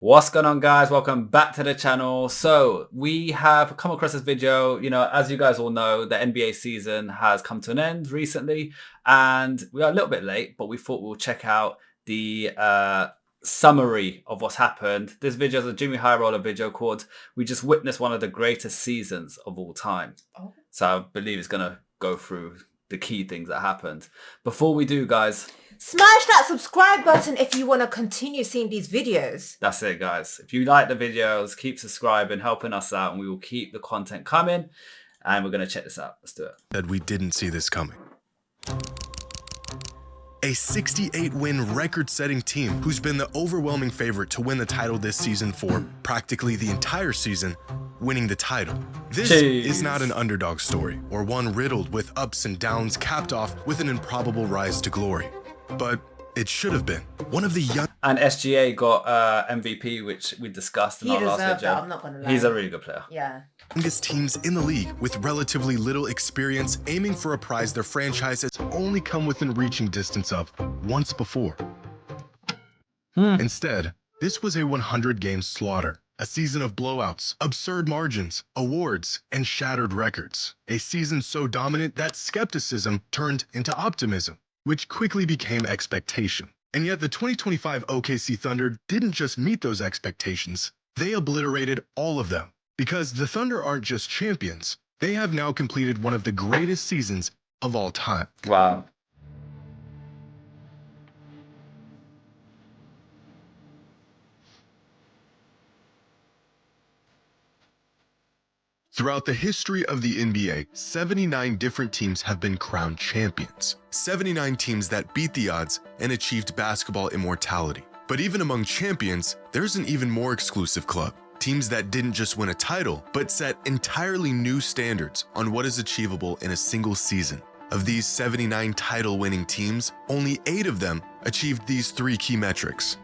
What's going on, guys? Welcome back to the channel. So we have come across this video. As you guys all know, the NBA season has come to an end recently, and we are a little bit late, but we thought we'll check out the summary of what's happened. This video is a Jimmy High Roller video called "We Just Witnessed One of the Greatest Seasons of All Time." So I believe it's gonna go through the key things that happened. Before we do, guys, smash that subscribe button if you want to continue seeing these videos. That's it, guys. If you like the videos, keep subscribing, helping us out, and we will keep the content coming. And we're going to check this out. Let's do it. That we didn't see this coming. A 68-win record-setting team who's been the overwhelming favorite to win the title this season for practically the entire season, winning the title. This is not an underdog story or one riddled with ups and downs, capped off with an improbable rise to glory. But it should have been one of the young. And SGA got MVP, which we discussed in our last video. That, I'm not gonna lie. He's a really good player. Yeah. Youngest teams in the league with relatively little experience, aiming for a prize their franchise has only come within reaching distance of once before. Instead, this was a 100-game slaughter. A season of blowouts, absurd margins, awards, and shattered records. A season so dominant that skepticism turned into optimism, which quickly became expectation. And yet the 2025 OKC Thunder didn't just meet those expectations, they obliterated all of them. Because the Thunder aren't just champions, they have now completed one of the greatest seasons of all time. Wow. Throughout the history of the NBA, 79 different teams have been crowned champions. 79 teams that beat the odds and achieved basketball immortality. But even among champions, there's an even more exclusive club. Teams that didn't just win a title, but set entirely new standards on what is achievable in a single season. Of these 79 title-winning teams, only 8 of them achieved these 3 key metrics.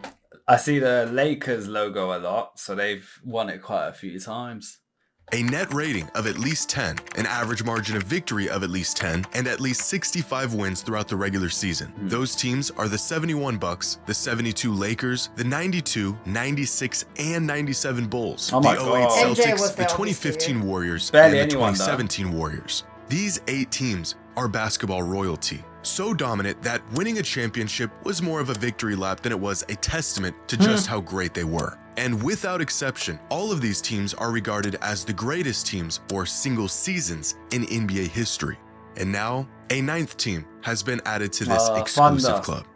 I see the Lakers logo a lot, so they've won it quite a few times. A net rating of at least 10, an average margin of victory of at least 10, and at least 65 wins throughout the regular season. Those teams are the 71 Bucks, the 72 Lakers, the 92, 96, and 97 Bulls, the 08 Celtics, the 2015 Warriors, and the 2017 Warriors. These 8 teams are basketball royalty. So dominant that winning a championship was more of a victory lap than it was a testament to just how great they were. And without exception, all of these teams are regarded as the greatest teams or single seasons in NBA history. And now, a 9th team has been added to this exclusive club,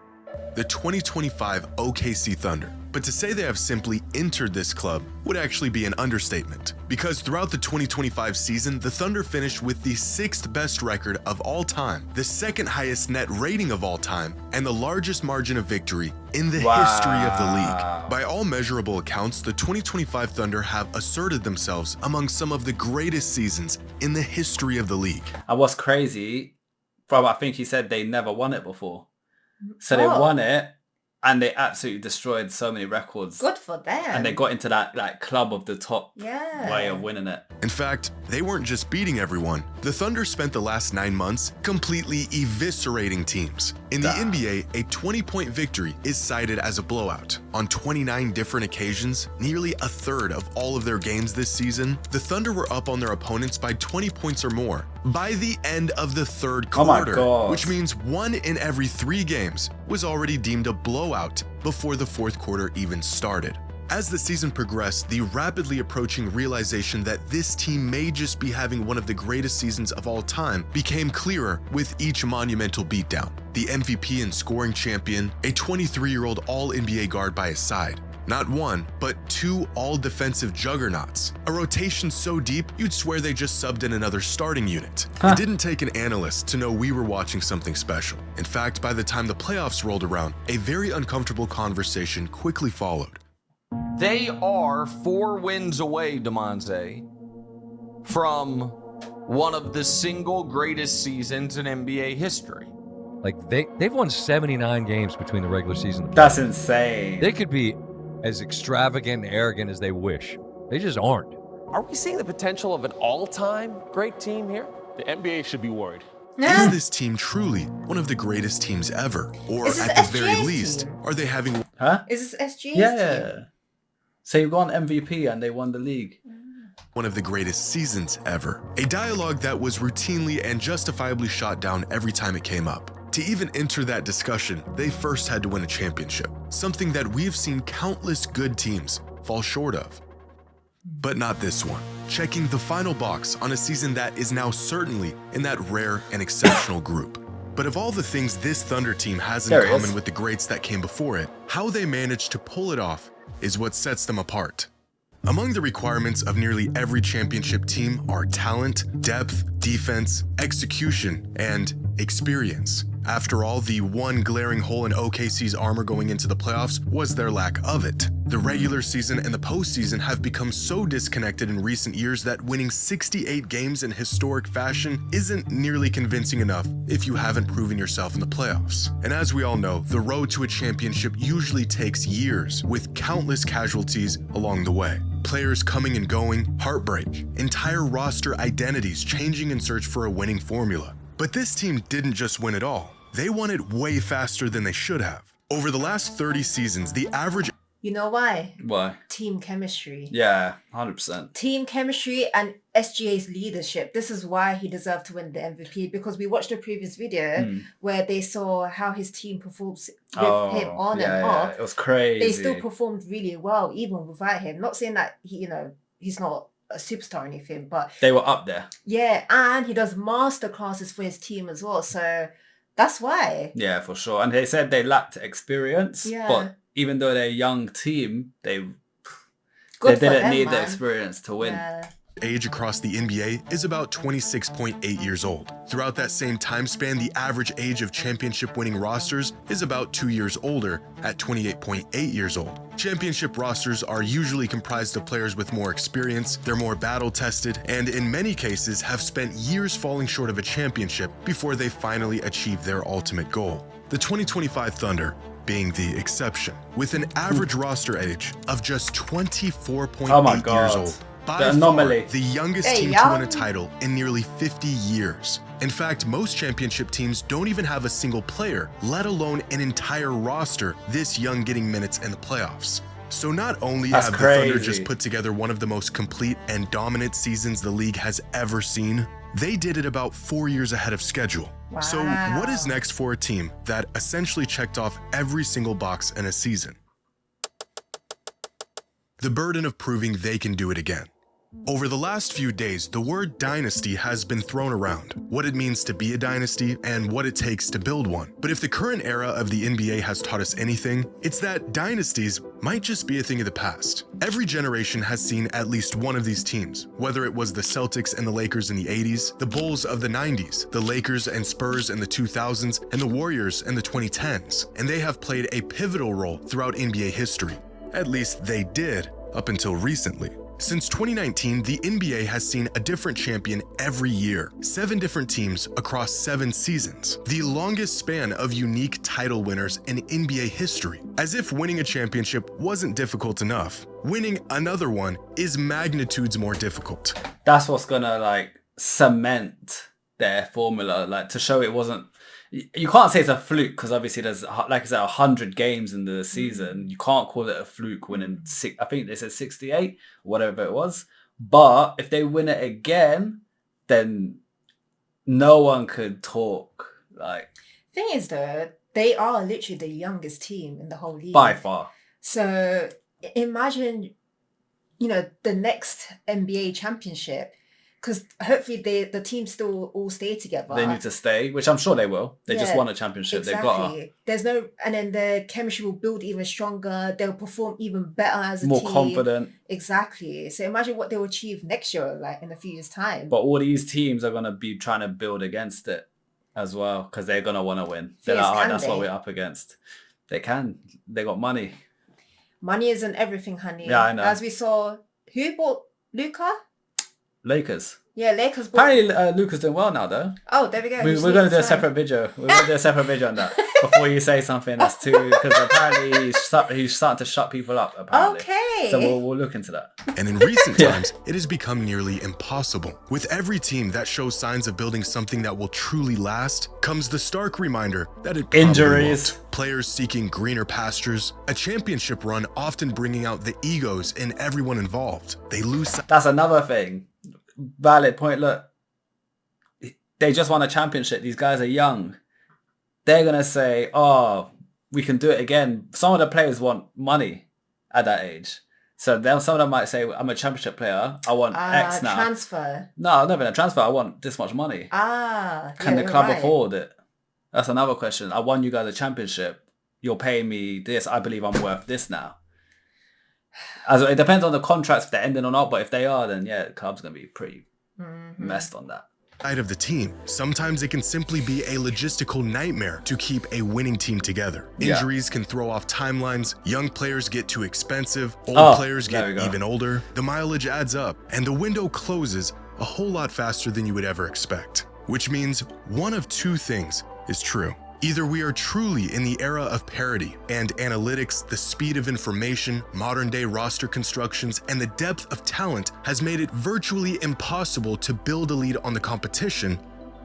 the 2025 OKC Thunder. But to say they have simply entered this club would actually be an understatement, because throughout the 2025 season, the Thunder finished with the 6th best record of all time, the 2nd highest net rating of all time, and the largest margin of victory in the history of the league. By all measurable accounts, the 2025 Thunder have asserted themselves among some of the greatest seasons in the history of the league. And what's crazy, I think he said they never won it before. So they won it, and they absolutely destroyed so many records. Good for them. And they got into that club of the top way of winning it. In fact, they weren't just beating everyone. The Thunder spent the last 9 months completely eviscerating teams. In the NBA, a 20-point victory is cited as a blowout. On 29 different occasions, nearly a third of all of their games this season, the Thunder were up on their opponents by 20 points or more by the end of the 3rd quarter, which means 1 in every 3 games was already deemed a blowout before the 4th quarter even started. As the season progressed, the rapidly approaching realization that this team may just be having one of the greatest seasons of all time became clearer with each monumental beatdown. The MVP and scoring champion, a 23-year-old All-NBA guard by his side. Not 1, but 2 all-defensive juggernauts. A rotation so deep, you'd swear they just subbed in another starting unit. It didn't take an analyst to know we were watching something special. In fact, by the time the playoffs rolled around, a very uncomfortable conversation quickly followed. They are 4 wins away, Demonze, from one of the single greatest seasons in NBA history. Like, they've won 79 games between the regular season and the playoffs. That's insane. They could be as extravagant and arrogant as they wish. They just aren't. Are we seeing the potential of an all-time great team here? The NBA should be worried. Is this team truly one of the greatest teams ever? Or at the very least, are they having... Huh? Is this SGA's Yeah. team? So you got an MVP and they won the league. One of the greatest seasons ever. A dialogue that was routinely and justifiably shot down every time it came up. To even enter that discussion, they first had to win a championship, something that we've seen countless good teams fall short of. But not this one. Checking the final box on a season that is now certainly in that rare and exceptional group. But of all the things this Thunder team has in common with the greats that came before it, how they managed to pull it off is what sets them apart. Among the requirements of nearly every championship team are talent, depth, defense, execution, and experience. After all, the one glaring hole in OKC's armor going into the playoffs was their lack of it. The regular season and the postseason have become so disconnected in recent years that winning 68 games in historic fashion isn't nearly convincing enough if you haven't proven yourself in the playoffs. And as we all know, the road to a championship usually takes years, with countless casualties along the way. Players coming and going, heartbreak, entire roster identities changing in search for a winning formula. But this team didn't just win it all. They won it way faster than they should have. Over the last 30 seasons, the average... You know why? Why? Team chemistry. Yeah, 100%. Team chemistry and SGA's leadership. This is why he deserved to win the MVP, because we watched a previous video where they saw how his team performs with him on and off. It was crazy. They still performed really well even without him. Not saying that he's not a superstar or anything, but they were up there. Yeah, and he does master classes for his team as well. So that's why. Yeah, for sure. And they said they lacked experience, Yeah. but even though they're a young team, they Good for didn't them, need the man. experience to win. Yeah. age across the NBA is about 26.8 years old. Throughout that same time span, the average age of championship-winning rosters is about 2 years older at 28.8 years old. Championship rosters are usually comprised of players with more experience, they're more battle-tested, and in many cases have spent years falling short of a championship before they finally achieve their ultimate goal. The 2025 Thunder being the exception, with an average roster age of just 24.8 years old. By The anomaly. far, the youngest Hey, team to young. win a title in nearly 50 years. In fact, most championship teams don't even have a single player, let alone an entire roster this young getting minutes in the playoffs. So not only That's have the Thunder crazy. just put together one of the most complete and dominant seasons the league has ever seen, they did it about 4 years ahead of schedule. So what is next for a team that essentially checked off every single box in a season? The burden of proving they can do it again. Over the last few days, the word dynasty has been thrown around, what it means to be a dynasty and what it takes to build one. But if the current era of the NBA has taught us anything, it's that dynasties might just be a thing of the past. Every generation has seen at least one of these teams, whether it was the Celtics and the Lakers in the 80s, the Bulls of the 90s, the Lakers and Spurs in the 2000s, and the Warriors in the 2010s. And they have played a pivotal role throughout NBA history. At least they did, up until recently. Since 2019, the NBA has seen a different champion every year, 7 different teams across 7 seasons, the longest span of unique title winners in NBA history. As if winning a championship wasn't difficult enough, winning another one is magnitudes more difficult. That's what's gonna like cement their formula, like to show it wasn't. You can't say it's a fluke because obviously there's, like I said, 100 games in the season. You can't call it a fluke winning I think they said 68, whatever it was. But if they win it again, then no one could talk. Like, Thing is though, they are literally the youngest team in the whole league. by far. So imagine, the next NBA championship, because hopefully the team still all stay together. They need to stay, which I'm sure they will. They just Yeah, won a championship. Exactly. They've got to. There's no, and then the chemistry will build even stronger. They'll perform even better as a More team. confident. Exactly. So imagine what they'll achieve next year, like in a few years' time. But all these teams are going to be trying to build against it as well because they're going to want to win. They're Yes, like, can that's what they? we're up against. They can. They got money. Money isn't everything, honey. Yeah, I know. As we saw, who bought Luca? Lakers. Yeah, Lakers. Apparently, Luka's doing well now, though. Oh, there we go. We're going to do a separate video. We're going to do a separate video on that before you say something that's too... Because apparently he's starting to shut people up, apparently. Okay. So we'll look into that. And in recent times, it has become nearly impossible. With every team that shows signs of building something that will truly last, comes the stark reminder that it probably Injuries. won't. Players seeking greener pastures, a championship run often bringing out the egos in everyone involved. They lose... That's another thing. Valid point. Look, they just won a championship. These guys are young. They're going to say, oh, we can do it again. Some of the players want money at that age. So then some of them might say, I'm a championship player. I want X now. Transfer. No, not even a transfer. I want this much money. Can the club afford it? That's another question. I won you guys a championship. You're paying me this. I believe I'm worth this now. As it depends on the contracts if they're ending or not, but if they are, then yeah, the club's going to be pretty messed on that. Side of the team, sometimes it can simply be a logistical nightmare to keep a winning team together. Injuries can throw off timelines, young players get too expensive, old players get even older, the mileage adds up, and the window closes a whole lot faster than you would ever expect. Which means one of two things is true. Either we are truly in the era of parity and analytics, the speed of information, modern-day roster constructions, and the depth of talent has made it virtually impossible to build a lead on the competition,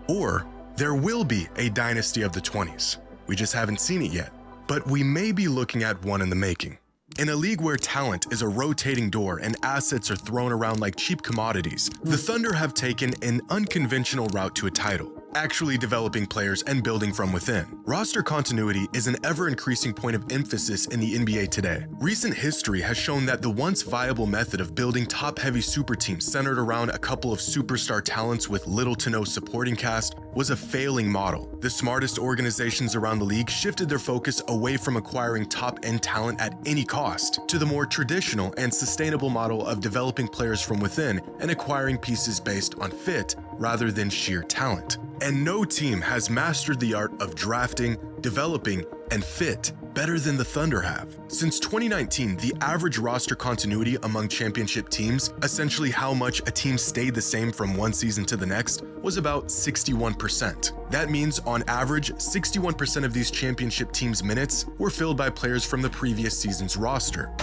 or there will be a dynasty of the 20s. We just haven't seen it yet, but we may be looking at one in the making. In a league where talent is a rotating door and assets are thrown around like cheap commodities, the Thunder have taken an unconventional route to a title, actually developing players and building from within. Roster continuity is an ever-increasing point of emphasis in the NBA today. Recent history has shown that the once viable method of building top-heavy super teams centered around a couple of superstar talents with little to no supporting cast was a failing model. The smartest organizations around the league shifted their focus away from acquiring top-end talent at any cost to the more traditional and sustainable model of developing players from within and acquiring pieces based on fit rather than sheer talent. And no team has mastered the art of drafting, developing, and fit better than the Thunder have. Since 2019, the average roster continuity among championship teams, essentially how much a team stayed the same from one season to the next, was about 61%. That means, on average, 61% of these championship teams' minutes were filled by players from the previous season's roster.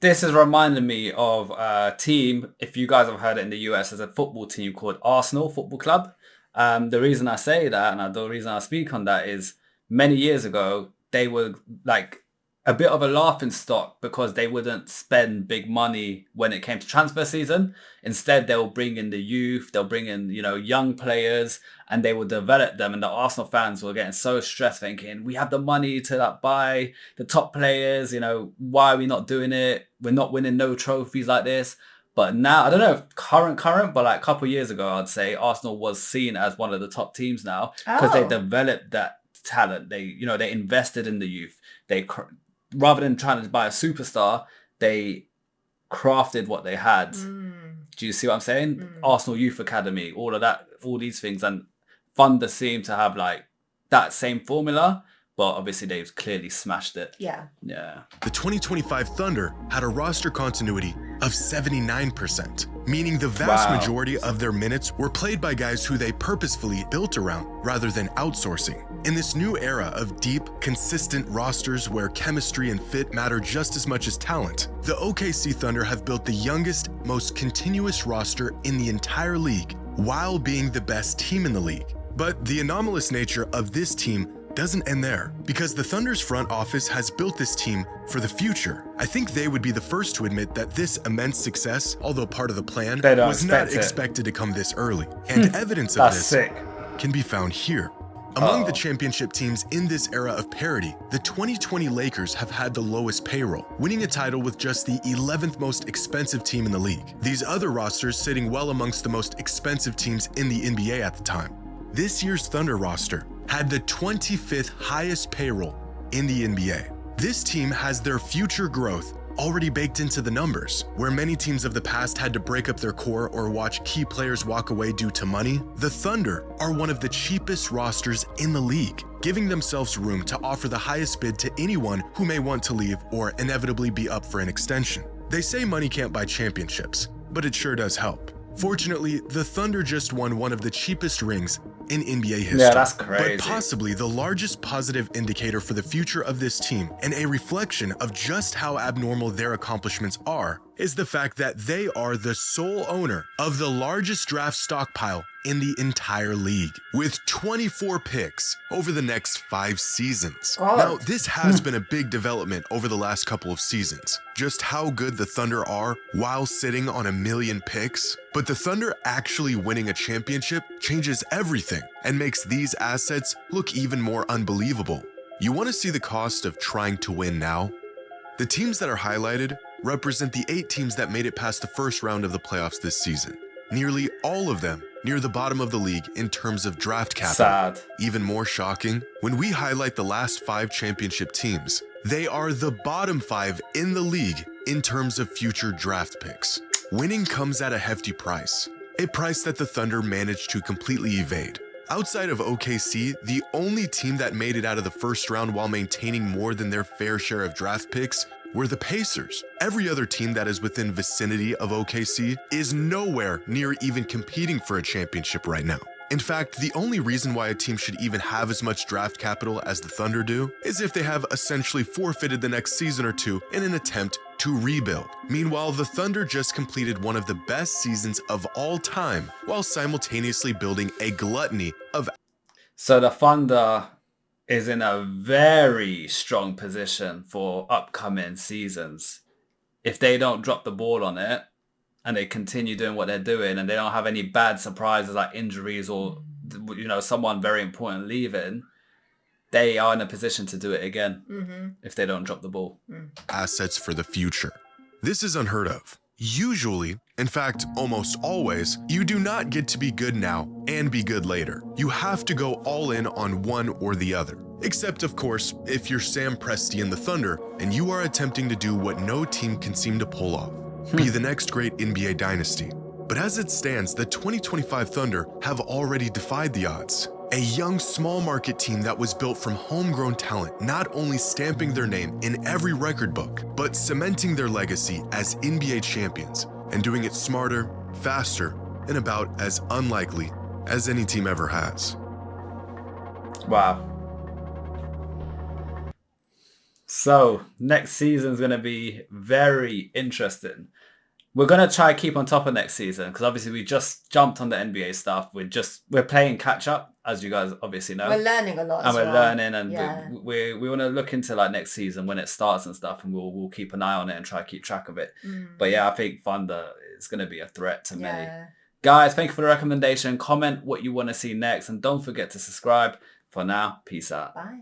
This is reminding me of a team, if you guys have heard it in the US, there's a football team called Arsenal Football Club. The reason I say that and the reason I speak on that is many years ago, they were like a bit of a laughing stock because they wouldn't spend big money when it came to transfer season. Instead, they'll bring in the youth, they'll bring in, young players and they will develop them. And the Arsenal fans were getting so stressed thinking, we have the money to buy the top players. Why are we not doing it? We're not winning no trophies like this. But now, I don't know if current, but like a couple of years ago, I'd say Arsenal was seen as one of the top teams now because they developed that talent. They invested in the youth. They, rather than trying to buy a superstar, they crafted what they had. Do you see what I'm saying? Arsenal Youth Academy, all of that, all these things. And Thunder seem to have like that same formula, but obviously they've clearly smashed it. Yeah. The 2025 Thunder had a roster continuity of 79%, meaning the vast majority of their minutes were played by guys who they purposefully built around rather than outsourcing. In this new era of deep, consistent rosters where chemistry and fit matter just as much as talent, the OKC Thunder have built the youngest, most continuous roster in the entire league while being the best team in the league. But the anomalous nature of this team doesn't end there, because the Thunder's front office has built this team for the future. I think they would be the first to admit that this immense success, although part of the plan, was not expected to come this early. And evidence of this can be found here. Among the championship teams in this era of parity, the 2020 Lakers have had the lowest payroll, winning a title with just the 11th most expensive team in the league. These other rosters sitting well amongst the most expensive teams in the NBA at the time. This year's Thunder roster had the 25th highest payroll in the NBA. This team has their future growth already baked into the numbers. Where many teams of the past had to break up their core or watch key players walk away due to money, the Thunder are one of the cheapest rosters in the league, giving themselves room to offer the highest bid to anyone who may want to leave or inevitably be up for an extension. They say money can't buy championships, but it sure does help. Fortunately, the Thunder just won one of the cheapest rings in NBA history. Yeah, that's crazy. But possibly the largest positive indicator for the future of this team and a reflection of just how abnormal their accomplishments are is the fact that they are the sole owner of the largest draft stockpile in the entire league, with 24 picks over the next 5 seasons. God. Now, this has been a big development over the last couple of seasons, just how good the Thunder are while sitting on 1 million picks. But the Thunder actually winning a championship changes everything and makes these assets look even more unbelievable. You want to see the cost of trying to win now? The teams that are highlighted represent the 8 teams that made it past the first round of the playoffs this season. Nearly all of them near the bottom of the league in terms of draft capital. Sad. Even more shocking, when we highlight the last 5 championship teams, they are the bottom 5 in the league in terms of future draft picks. Winning comes at a hefty price, a price that the Thunder managed to completely evade. Outside of OKC, the only team that made it out of the first round while maintaining more than their fair share of draft picks were the Pacers. Every other team that is within vicinity of OKC is nowhere near even competing for a championship right now. In fact, the only reason why a team should even have as much draft capital as the Thunder do is if they have essentially forfeited the next season or two in an attempt to rebuild. Meanwhile, the Thunder just completed one of the best seasons of all time while simultaneously building a gluttony of... So the Thunder is in a very strong position for upcoming seasons. If they don't drop the ball on it and they continue doing what they're doing and they don't have any bad surprises like injuries or, you know, someone very important leaving, they are in a position to do it again if they don't drop the ball. Assets for the future. This is unheard of. Usually, in fact, almost always, you do not get to be good now and be good later. You have to go all in on one or the other. Except, of course, if you're Sam Presti and the Thunder and you are attempting to do what no team can seem to pull off, be the next great NBA dynasty. But as it stands, the 2025 Thunder have already defied the odds. A young, small market team that was built from homegrown talent, not only stamping their name in every record book, but cementing their legacy as NBA champions and doing it smarter, faster, and about as unlikely as any team ever has. Wow. So next season is going to be very interesting. We're going to try to keep on top of next season because obviously we just jumped on the NBA stuff. We're playing catch up, as you guys obviously know. We're learning a lot and as we're well. learning, and we want to look into like next season when it starts and stuff, and we'll keep an eye on it and try to keep track of it. But yeah, I think Thunder is going to be a threat to many. Guys, thank you for the recommendation. Comment what you want to see next, and don't forget to subscribe. For now, peace out. Bye.